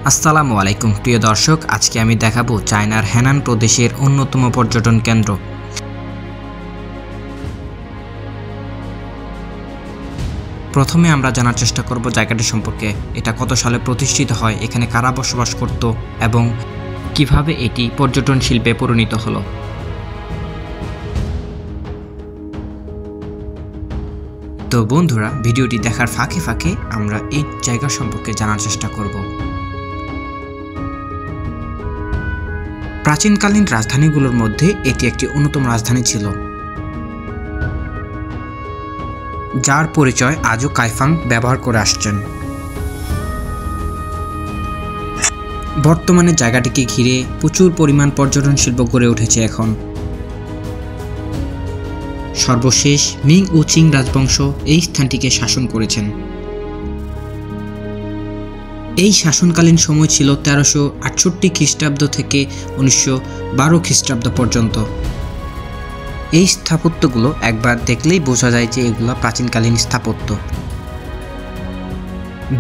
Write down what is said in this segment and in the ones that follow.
আসসালামু আলাইকুম প্রিয় দর্শক, আজকে আমি দেখাবো চায়নার হেনান প্রদেশের অন্যতম পর্যটন কেন্দ্র। প্রথমে আমরা জানার চেষ্টা করব জায়গাটি সম্পর্কে। এটা কত সালে প্রতিষ্ঠিত হয়, এখানে কারা বসবাস করত এবং কিভাবে এটি পর্যটন শিল্পে পরিণত হলো। তো বন্ধুরা, ভিডিওটি দেখার ফাঁকে ফাঁকে আমরা এই জায়গা সম্পর্কে জানার চেষ্টা করব। প্রাচীনকালীন রাজধানীগুলোর মধ্যে এটি একটি অন্যতম রাজধানী ছিল, যার পরিচয় আজও কাইফাং ব্যবহার করে আসছেন। বর্তমানে জায়গাটিকে ঘিরে প্রচুর পরিমাণ পর্যটন শিল্প গড়ে উঠেছে এখন। সর্বশেষ মিং ও চিং রাজবংশ এই স্থানটিকে শাসন করেছেন। এই শাসনকালীন সময় ছিল 1368 খ্রিস্টাব্দ থেকে 1912 খ্রিস্টাব্দ পর্যন্ত। এই স্থাপত্যগুলো একবার দেখলেই বোঝা যায় যে এগুলো প্রাচীনকালীন স্থাপত্য।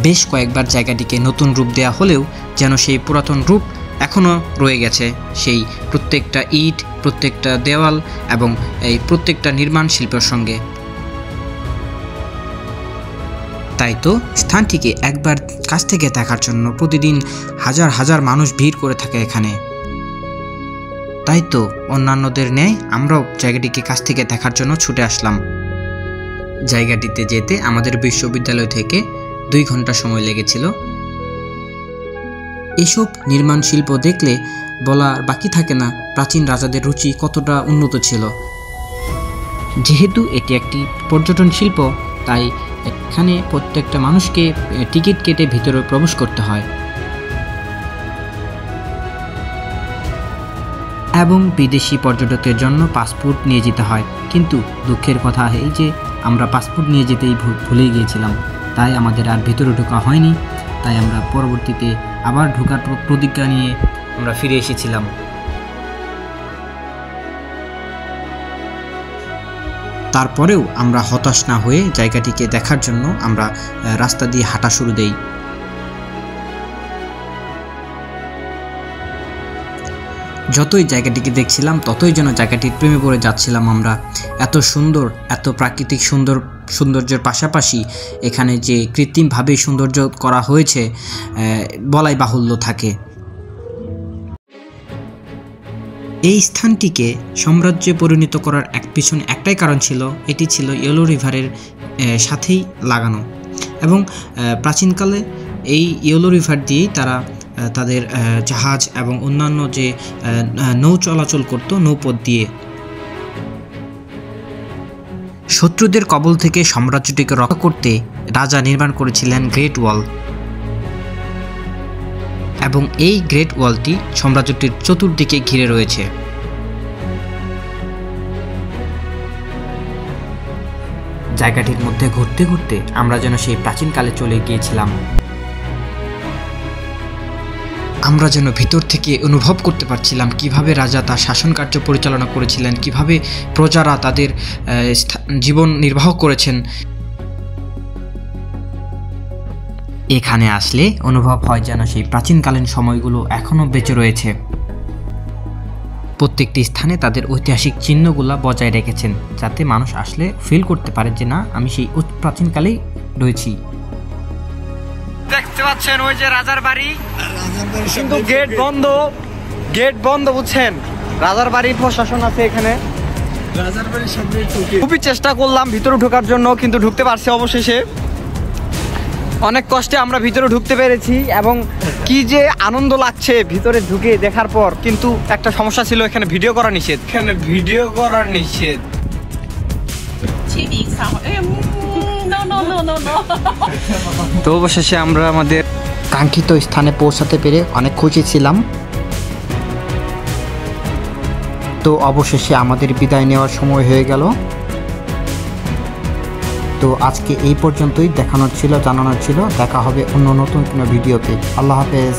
বেশ কয়েকবার জায়গাটিকে নতুন রূপ দেয়া হলেও যেন সেই পুরাতন রূপ এখনও রয়ে গেছে। সেই প্রত্যেকটা ইট, প্রত্যেকটা দেওয়াল এবং এই প্রত্যেকটা নির্মাণ শিল্পের সঙ্গে। তাই তো স্থানটিকে একবার কাছ থেকে দেখার জন্য প্রতিদিন হাজার হাজার মানুষ ভিড় করে থাকে এখানে। তাই তো অন্যান্যদের ন্যায় আমরাও জায়গাটিকে কাছ থেকে দেখার জন্য ছুটে আসলাম। জায়গাটিতে যেতে আমাদের বিশ্ববিদ্যালয় থেকে 2 ঘন্টা সময় লেগেছিল। এসব নির্মাণ শিল্প দেখলে বলা বাকি থাকে না প্রাচীন রাজাদের রুচি কতটা উন্নত ছিল। যেহেতু এটি একটি পর্যটন শিল্প, তাই এখানে প্রত্যেকটা মানুষকে টিকিট কেটে ভিতরে প্রবেশ করতে হয় এবং বিদেশি পর্যটকদের জন্য পাসপোর্ট নিয়ে যেতে হয়। কিন্তু দুঃখের কথা এই যে আমরা পাসপোর্ট নিয়ে যেতেই ভুলে গিয়েছিলাম, তাই আমাদের আর ভিতরে ঢোকা হয়নি। তাই আমরা পরবর্তীতে আবার ঢোকার প্রতিজ্ঞা নিয়ে আমরা ফিরে এসেছিলাম। তারপরেও আমরা হতাশ না হয়ে জায়গাটিকে দেখার জন্য আমরা রাস্তা দিয়ে হাঁটা শুরু দেই। যতই জায়গাটিকে দেখছিলাম ততই যেন জায়গাটির প্রেমে পড়ে যাচ্ছিলাম আমরা। এত সুন্দর, এত প্রাকৃতিক সৌন্দর্যের পাশাপাশি এখানে যে কৃত্রিমভাবে সৌন্দর্য করা হয়েছে বলাই বাহুল্য থাকে। এই স্থানটিকে সাম্রাজ্যে পরিণত করার পিছনে একটাই কারণ ছিল, এটি ছিল ইয়েলো রিভারের সাথেই লাগানো এবং প্রাচীনকালে এই ইয়েলো রিভার দিয়েই তারা তাদের জাহাজ এবং অন্যান্য যে নৌ চলাচল করত নৌপথ দিয়ে। শত্রুদের কবল থেকে সাম্রাজ্যটিকে রক্ষা করতে রাজা নির্মাণ করেছিলেন গ্রেট ওয়াল এবং এই গ্রেট ওয়ালটি সাম্রাজ্যটির চতুর্দিকে ঘিরে রয়েছে। জায়গাটির মধ্যে ঘুরতে ঘুরতে আমরা যেন সেই প্রাচীনকালে চলে গিয়েছিলাম। আমরা যেন ভিতর থেকে অনুভব করতে পারছিলাম কিভাবে রাজা তার শাসন কার্য পরিচালনা করেছিলেন, কিভাবে প্রজারা তাদের জীবন নির্বাহ করেছেন। এখানে আসলে অনুভব হয় যেন সেই প্রাচীনকালীন সময়গুলো এখনও বেঁচে রয়েছে। প্রত্যেকটি স্থানে তাদের ঐতিহাসিক চিহ্নগুলো বজায় রেখেছেন, যাতে মানুষ আসলে ফিল করতে পারে যে না, আমি সেই প্রাচীনকালেই রয়েছি। দেখতে পাচ্ছেন ওই যে রাজার বাড়ি, কিন্তু গেট বন্ধ বুঝছেন। রাজার বাড়ির প্রশাসন আছে এখানে। রাজার বাড়ির সামনে খুবই চেষ্টা করলাম ভিতরে ঢোকার জন্য, কিন্তু ঢুকতে পারছি অবশেষে। অনেক কষ্টে আমরা ভিতরে ঢুকতে পেরেছি এবং কি যে আনন্দ লাগছে ভিতরে ঢুকে দেখার পর। কিন্তু একটা সমস্যা ছিল, এখানে ভিডিও করা নিষেধ। তো অবশেষে আমরা আমাদের কাঙ্ক্ষিত স্থানে পৌঁছাতে পেরে অনেক খুশি ছিলাম। তো অবশেষে আমাদের বিদায় নেওয়ার সময় হয়ে গেল। তো আজকে এই পর্যন্তই জানানোর ছিল। দেখা হবে অন্য নতুন কোনো ভিডিওতে। আল্লাহ হাফেজ।